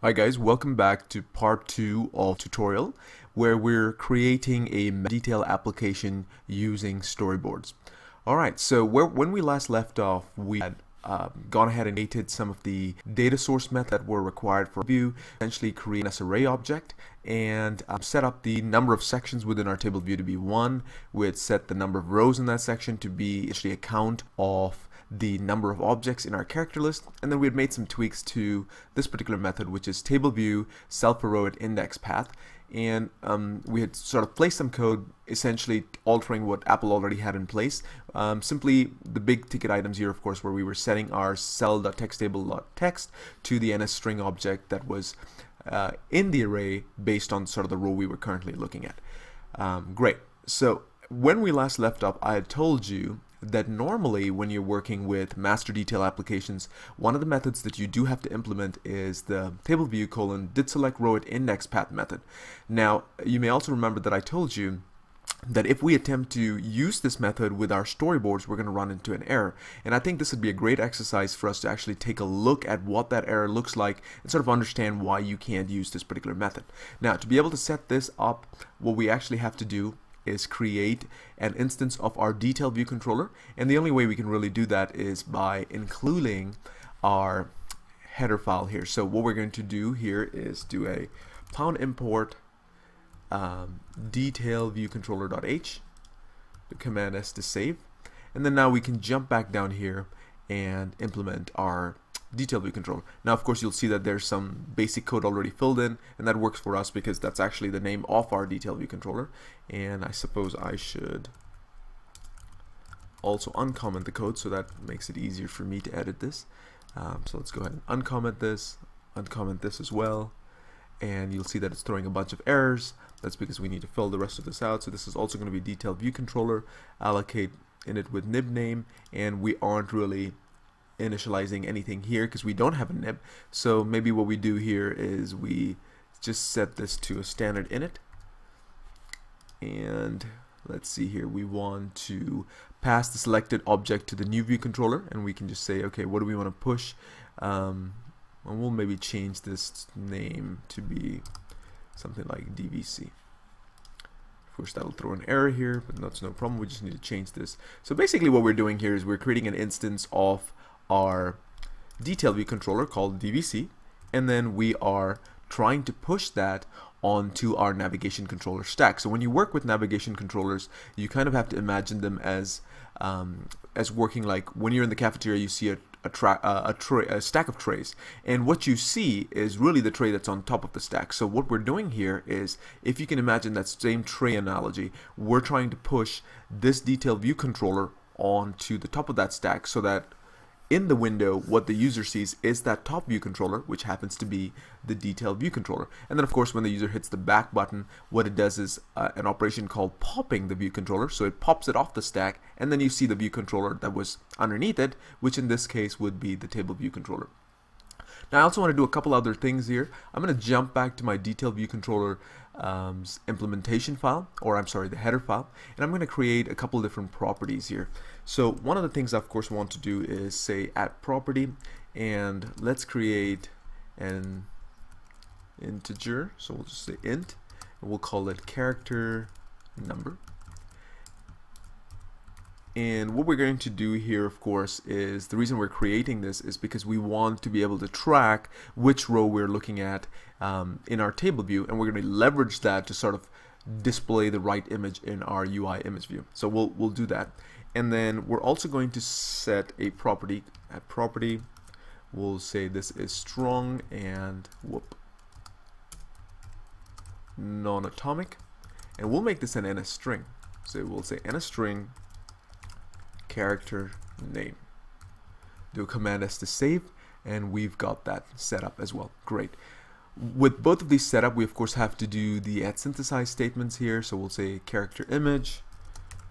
Hi guys, welcome back to part 2 of tutorial where we're creating a detail application using storyboards. Alright, so when we last left off, we had gone ahead and created some of the data source methods that were required for view, essentially create an array object and set up the number of sections within our table view to be 1. We had set the number of rows in that section to be actually a count of the number of objects in our character list, and then we had made some tweaks to this particular method, which is table view self row at index path, and we had sort of placed some code essentially altering what Apple already had in place. Simply the big ticket items here, of course, where we were setting our cell.textable.text to the NSString object that was in the array based on sort of the row we were currently looking at. Great. So when we last left off, I had told you that normally when you're working with master detail applications, one of the methods that you do have to implement is the table view did select row at index path method. Now you may also remember that I told you that if we attempt to use this method with our storyboards, we're going to run into an error. And I think this would be a great exercise for us to actually take a look at what that error looks like and sort of understand why you can't use this particular method. Now, to be able to set this up, what we actually have to do is create an instance of our detail view controller, and the only way we can really do that is by including our header file here. So what we're going to do here is do a #import detail view controller.h, the command S to save, and then now we can jump back down here and implement our detail view controller. Now of course you'll see that there's some basic code already filled in, and that works for us because that's actually the name of our detail view controller. And I suppose I should also uncomment the code, so that makes it easier for me to edit this. So let's go ahead and uncomment this as well, and you'll see that it's throwing a bunch of errors. That's because we need to fill the rest of this out. So this is also going to be detail view controller, allocate init with nib name, and we aren't really initializing anything here because we don't have a nib. So maybe what we do here is we just set this to a standard init, and let's see here, we want to pass the selected object to the new view controller, and we can just say, okay, what do we want to push, and we'll maybe change this name to be something like DVC. Of course that'll throw an error here, but that's no problem, we just need to change this. So basically what we're doing here is we're creating an instance of our detail view controller called DVC, and then we are trying to push that onto our navigation controller stack. So when you work with navigation controllers, you kind of have to imagine them as working like when you're in the cafeteria, you see a stack of trays, and what you see is really the tray that's on top of the stack. So what we're doing here is, if you can imagine that same tray analogy, we're trying to push this detail view controller onto the top of that stack, so that in the window what the user sees is that top view controller, which happens to be the detail view controller. And then of course when the user hits the back button, what it does is an operation called popping the view controller. So it pops it off the stack, and then you see the view controller that was underneath it, which in this case would be the table view controller. Now I also want to do a couple other things here. I'm going to jump back to my detail view controller implementation file, or I'm sorry, the header file, and I'm going to create a couple different properties here. So one of the things I of course want to do is say add property, and let's create an integer. So we'll just say int, and we'll call it character number. And what we're going to do here, of course, is the reason we're creating this is because we want to be able to track which row we're looking at in our table view, and we're going to leverage that to sort of display the right image in our UI image view. So we'll do that, and then we're also going to set a property. At property, we'll say this is strong and non-atomic, and we'll make this an NSString. So we'll say NSString character name. Do a command S to save, and we've got that set up as well. Great. With both of these set up, we of course have to do the synthesized statements here. So we'll say character image,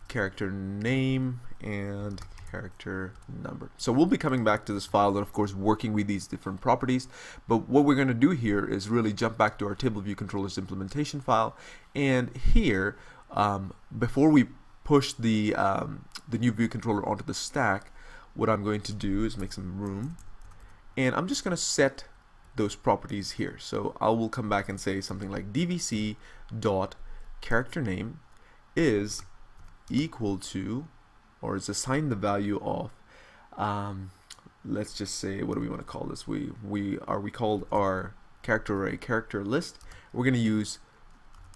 character name, and character number. So we'll be coming back to this file and of course working with these different properties, but what we're going to do here is really jump back to our table view controllers implementation file, and here before we push the new view controller onto the stack, what I'm going to do is make some room, and I'm just going to set those properties here. So I will come back and say something like dvc dot character name is equal to, or is assigned the value of, let's just say, what do we want to call this? We called our character array character list. We're going to use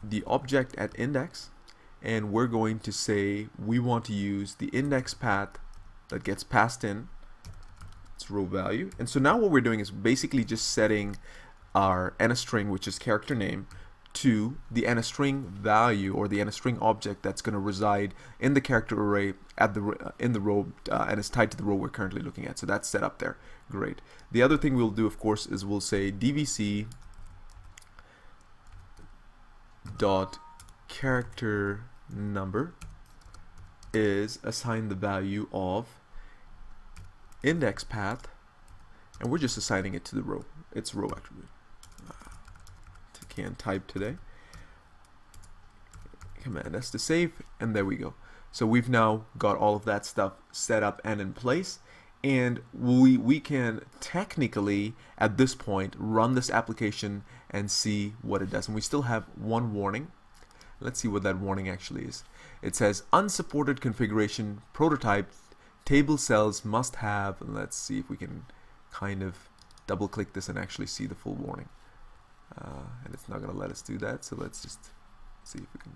the object at index, and we're going to say we want to use the index path that gets passed in its row value. And so now what we're doing is basically just setting our NSTring, which is character name, to the NSTring value, or the NSTring object that's going to reside in the character array at the in the row, and is tied to the row we're currently looking at. So that's set up there. Great. The other thing we'll do, of course, is we'll say dvc dot character number is assigned the value of index path, and we're just assigning it to the row, its row attribute. Can't type today. Command S to save, and there we go. So we've now got all of that stuff set up and in place, and we can technically at this point run this application and see what it does. And we still have one warning. Let's see what that warning actually is. It says unsupported configuration prototype table cells must have, and let's see if we can kind of double click this and actually see the full warning. And it's not going to let us do that, so let's just see if we can.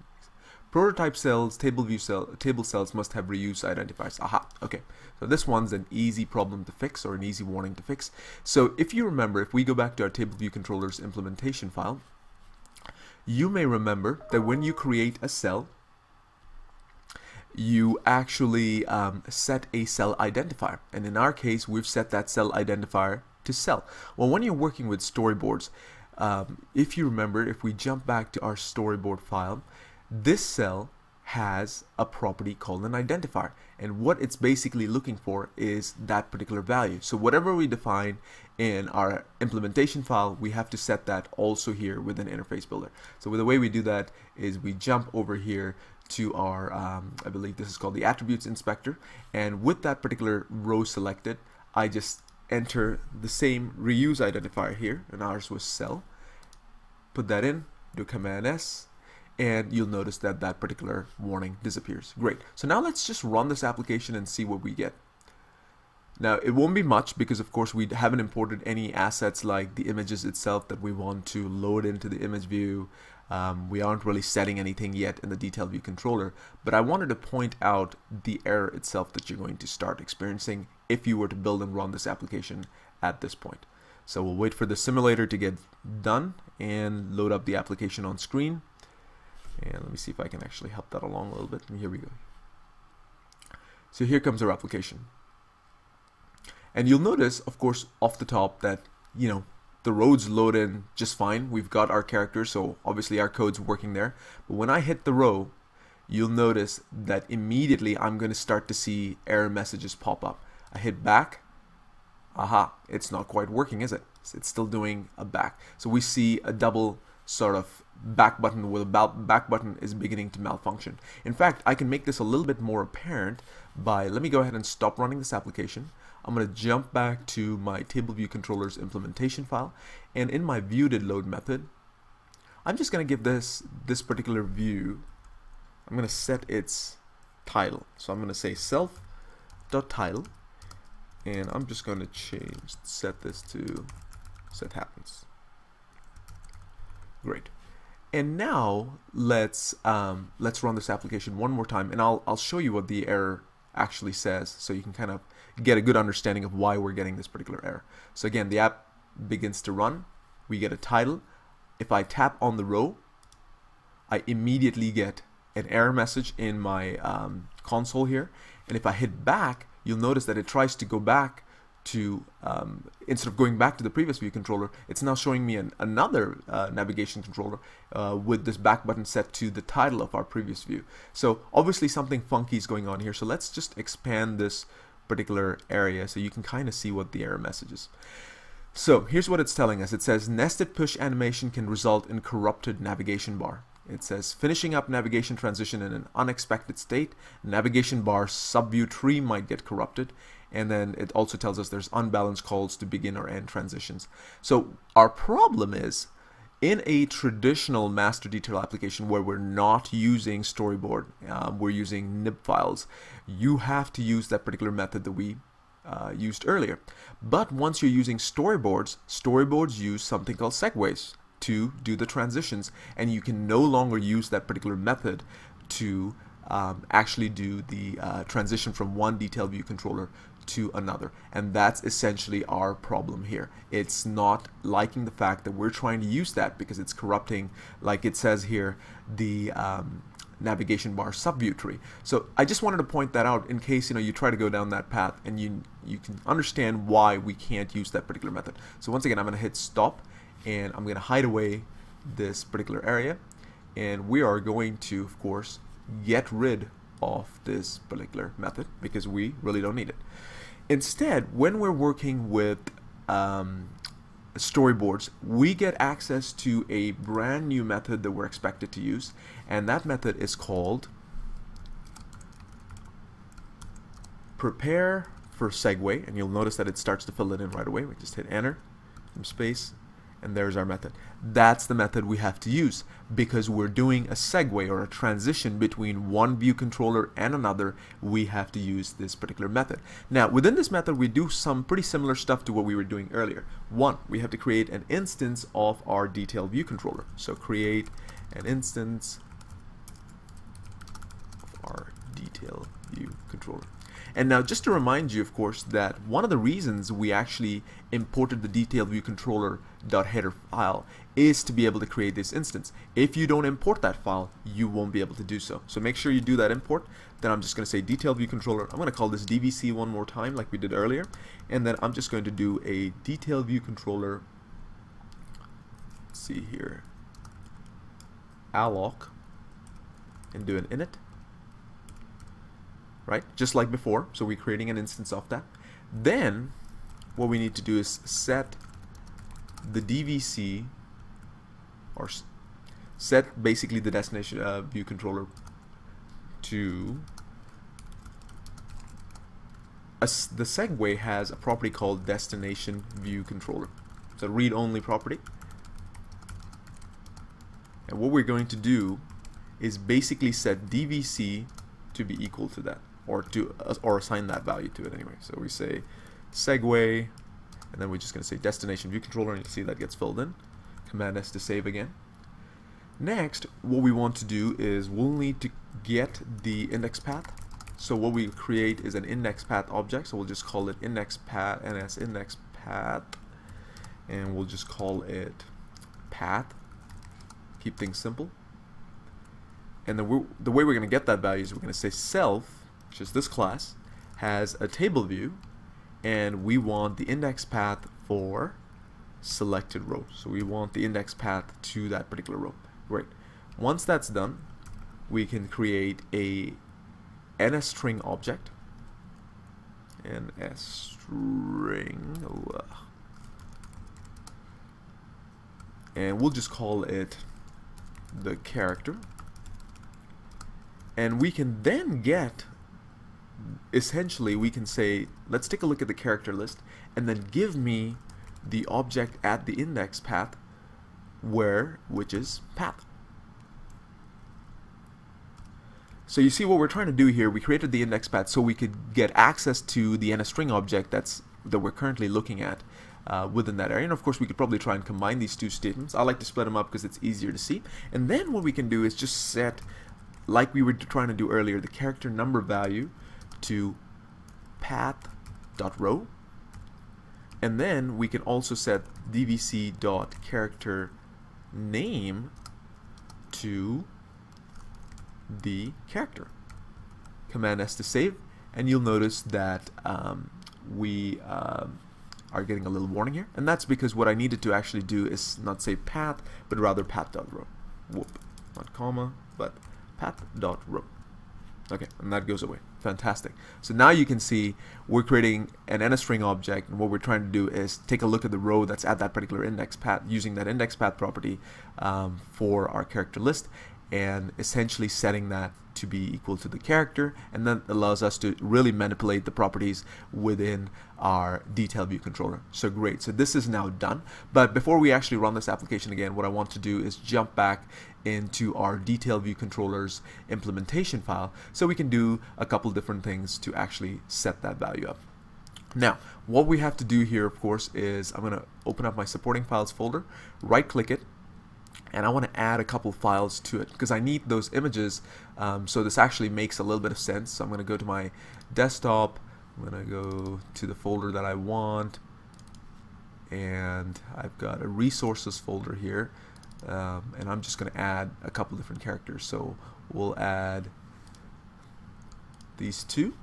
Prototype cells, table cells must have reuse identifiers. Aha, okay. So this one's an easy problem to fix, or an easy warning to fix. So if you remember, if we go back to our table view controllers implementation file, you may remember that when you create a cell, you actually set a cell identifier. And in our case, we've set that cell identifier to cell. Well, when you're working with storyboards, if you remember, if we jump back to our storyboard file, this cell has a property called an identifier, and what it's basically looking for is that particular value. So whatever we define in our implementation file, we have to set that also here within Interface Builder. So the way we do that is we jump over here to our, I believe this is called the Attributes Inspector, and with that particular row selected, I just enter the same reuse identifier here, and ours was cell. Put that in, do Command S, and you'll notice that that particular warning disappears. Great. So now let's just run this application and see what we get. Now it won't be much, because of course we haven't imported any assets like the images itself that we want to load into the image view. We aren't really setting anything yet in the detail view controller, but I wanted to point out the error itself that you're going to start experiencing if you were to build and run this application at this point. So we'll wait for the simulator to get done and load up the application on screen. And let me see if I can actually help that along a little bit. And here we go. So here comes our application. And you'll notice, of course, off the top that, you know, the roads load in just fine. We've got our characters, so obviously our code's working there. But when I hit the row, you'll notice that immediately I'm going to start to see error messages pop up. I hit back. Aha, it's not quite working, is it? It's still doing a back. So we see a double sort of back button, where the back button is beginning to malfunction. In fact, I can make this a little bit more apparent by, let me go ahead and stop running this application. I'm going to jump back to my table view controllers implementation file, and in my view.load method, I'm just going to give this particular view, I'm going to set its title. So I'm going to say self.title, and I'm just going to set this to set happens. Great. And now let's run this application one more time, and I'll show you what the error actually says, so you can kind of get a good understanding of why we're getting this particular error. So again, the app begins to run. We get a title. If I tap on the row, I immediately get an error message in my console here. And if I hit back, you'll notice that it tries to go back to, instead of going back to the previous view controller, it's now showing me another navigation controller with this back button set to the title of our previous view. So obviously something funky is going on here. So let's just expand this particular area so you can kind of see what the error message is. So here's what it's telling us. It says nested push animation can result in corrupted navigation bar. It says finishing up navigation transition in an unexpected state. Navigation bar subview tree might get corrupted. and then it also tells us there's unbalanced calls to begin or end transitions. So our problem is, in a traditional master detail application where we're not using storyboard, we're using nib files, you have to use that particular method that we used earlier. But once you're using storyboards, storyboards use something called segues to do the transitions, and you can no longer use that particular method to actually do the transition from one detail view controller to another. And that's essentially our problem here. It's not liking the fact that we're trying to use that because it's corrupting, like it says here, the navigation bar subview tree. So I just wanted to point that out in case you try to go down that path, and you can understand why we can't use that particular method. So once again, I'm going to hit stop, and I'm going to hide away this particular area, and we are going to, of course, get rid of this particular method because we really don't need it. Instead, when we're working with storyboards, we get access to a brand new method that we're expected to use, and that method is called prepare for segue, and you'll notice that it starts to fill it in right away. We just hit enter, some space, and there's our method. That's the method we have to use because we're doing a segue or a transition between one view controller and another. We have to use this particular method. Now, within this method, we do some pretty similar stuff to what we were doing earlier. One, we have to create an instance of our detail view controller. So create an instance of our detail view controller. And now, just to remind you, of course, that one of the reasons we actually imported the detail view controller .header file is to be able to create this instance. If you don't import that file, you won't be able to do so. So make sure you do that import. Then I'm just going to say detail view controller. I'm going to call this DVC one more time like we did earlier. And then I'm just going to do a detail view controller. Let's see here. alloc and do an init. Right, just like before. So we're creating an instance of that. Then what we need to do is set the DVC, or set basically the destination view controller to the segue has a property called destination view controller. It's a read-only property, and what we're going to do is basically set DVC to be equal to that, or assign that value to it anyway. So we say segue, and then we're just going to say destination view controller, and you see that gets filled in. Command S to save again. Next, what we want to do is we'll need to get the index path. So what we create is an index path object. So we'll just call it index path, ns index path, and we'll just call it path. Keep things simple. And the way we're going to get that value is we're going to say self, which is this class, has a table view, and we want the index path for selected row. So we want the index path to that particular row. Great. Once that's done, we can create a NSString object. NSString. And we'll just call it the character. And we can then get, essentially we can say, let's take a look at the character list, and then give me the object at the index path, which is path. So you see what we're trying to do here. We created the index path so we could get access to the NSString object that we're currently looking at within that area. And of course we could probably try and combine these two statements. I like to split them up because it's easier to see. And then what we can do is just set, like we were trying to do earlier, the character number value to path.row, and then we can also set dvc.character name to the character. Command S to save, and you'll notice that we are getting a little warning here, and that's because what I needed to actually do is not say path, but rather path.row. Whoop, not comma, but path.row. Okay, and that goes away. Fantastic. So now you can see we're creating an NSString object, and what we're trying to do is take a look at the row that's at that particular index path using that index path property for our character list. and essentially setting that to be equal to the character, and that allows us to really manipulate the properties within our detail view controller. So great, so this is now done. But before we actually run this application again, what I want to do is jump back into our detail view controller's implementation file so we can do a couple different things to actually set that value up. Now, what we have to do here, of course, is I'm going to open up my supporting files folder, right click it, and I want to add a couple files to it because I need those images. So this actually makes a little bit of sense. So I'm going to go to my desktop, I'm going to go to the folder that I want, and I've got a resources folder here, and I'm just going to add a couple different characters. So we'll add these two,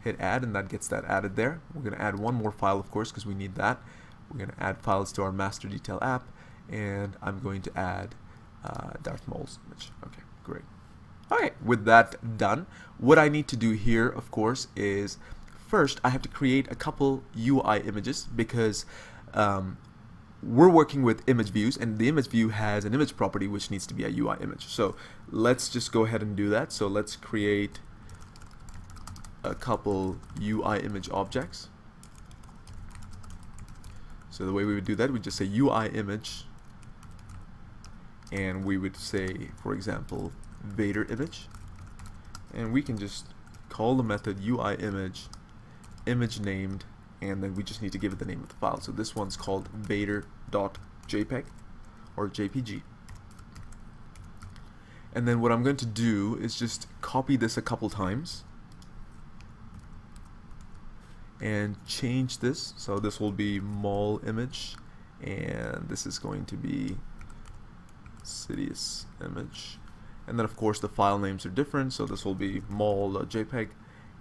hit add, and that gets that added there. We're going to add one more file, of course, because we need that. We're going to add files to our master detail app, and I'm going to add Darth Maul's image. Okay, great. Alright, with that done, what I need to do here, of course, is first I have to create a couple UI images because we're working with image views, and the image view has an image property which needs to be a UI image. So let's just go ahead and do that. So let's create a couple UI image objects. So the way we would do that, we just say UI image, and we would say, for example, Vader image, and we can just call the method UI image named, and then we just need to give it the name of the file. So this one's called vader.jpg or JPG. And then what I'm going to do is just copy this a couple times and change this. So this will be Maul image, and this is going to be Sidious image, and then of course the file names are different, so this will be maul.jpg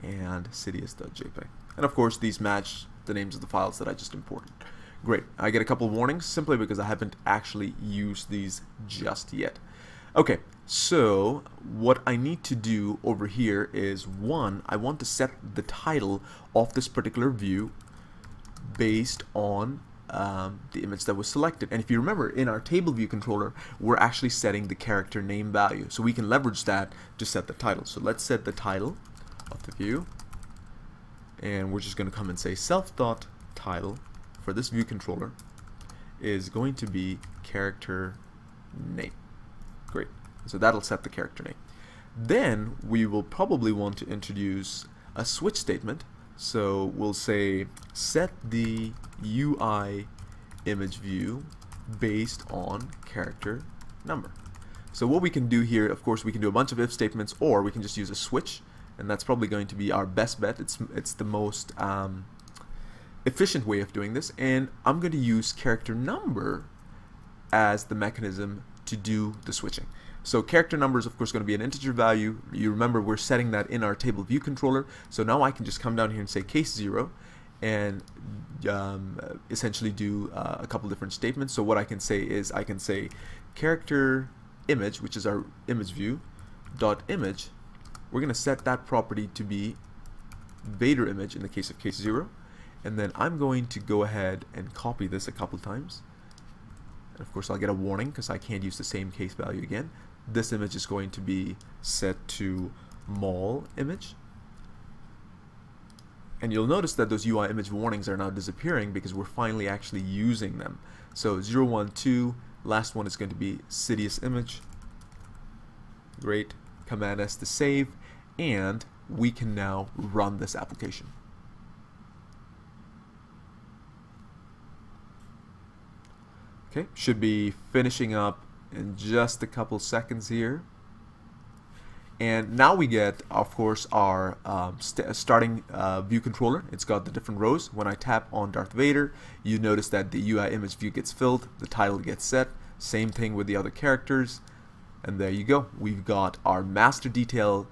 and sidious.jpg, and of course these match the names of the files that I just imported. Great, I get a couple warnings simply because I haven't actually used these just yet. Okay, so what I need to do over here is, one, I want to set the title of this particular view based on the image that was selected. And if you remember, in our table view controller, we're actually setting the character name value, so we can leverage that to set the title. So let's set the title of the view, and we're just going to come and say self.title for this view controller is going to be character name. Great, so that'll set the character name. Then we will probably want to introduce a switch statement. So we'll say set the UI image view based on character number. So what we can do here, of course, we can do a bunch of if statements, or we can just use a switch, and that's probably going to be our best bet. It's the most efficient way of doing this, and I'm going to use character number as the mechanism to do the switching. So character number is of course going to be an integer value. You remember we're setting that in our table view controller. So now I can just come down here and say case 0 and essentially do a couple different statements. So what I can say is I can say character image, which is our image view, dot image. We're going to set that property to be Vader image in the case of case 0. And then I'm going to go ahead and copy this a couple times. And of course I'll get a warning because I can't use the same case value again. This image is going to be set to Maul image. And you'll notice that those UI image warnings are now disappearing because we're finally actually using them. So 0, 1, 2, last one is going to be Sidious image. Great. Command S to save, and we can now run this application. Okay, should be finishing up in just a couple seconds here. And now we get, of course, our starting view controller. It's got the different rows. When I tap on Darth Vader, you notice that the UI image view gets filled, the title gets set. Same thing with the other characters. And there you go. We've got our master detail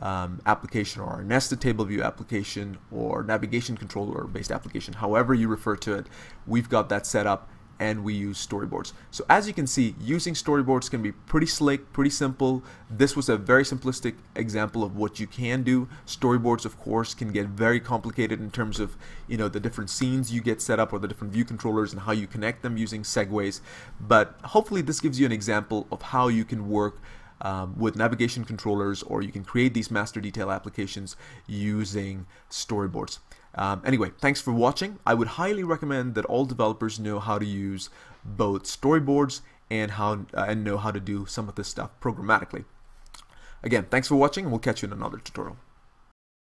application, or our nested table view application, or navigation controller based application, however you refer to it. We've got that set up, and we use storyboards. So as you can see, using storyboards can be pretty slick, pretty simple. This was a very simplistic example of what you can do. Storyboards, of course, can get very complicated in terms of, you know, the different scenes you get set up, or the different view controllers, and how you connect them using segues. But hopefully this gives you an example of how you can work with navigation controllers, or you can create these master detail applications using storyboards. Anyway, thanks for watching. I would highly recommend that all developers know how to use both storyboards and know how to do some of this stuff programmatically. Again, thanks for watching, and we'll catch you in another tutorial.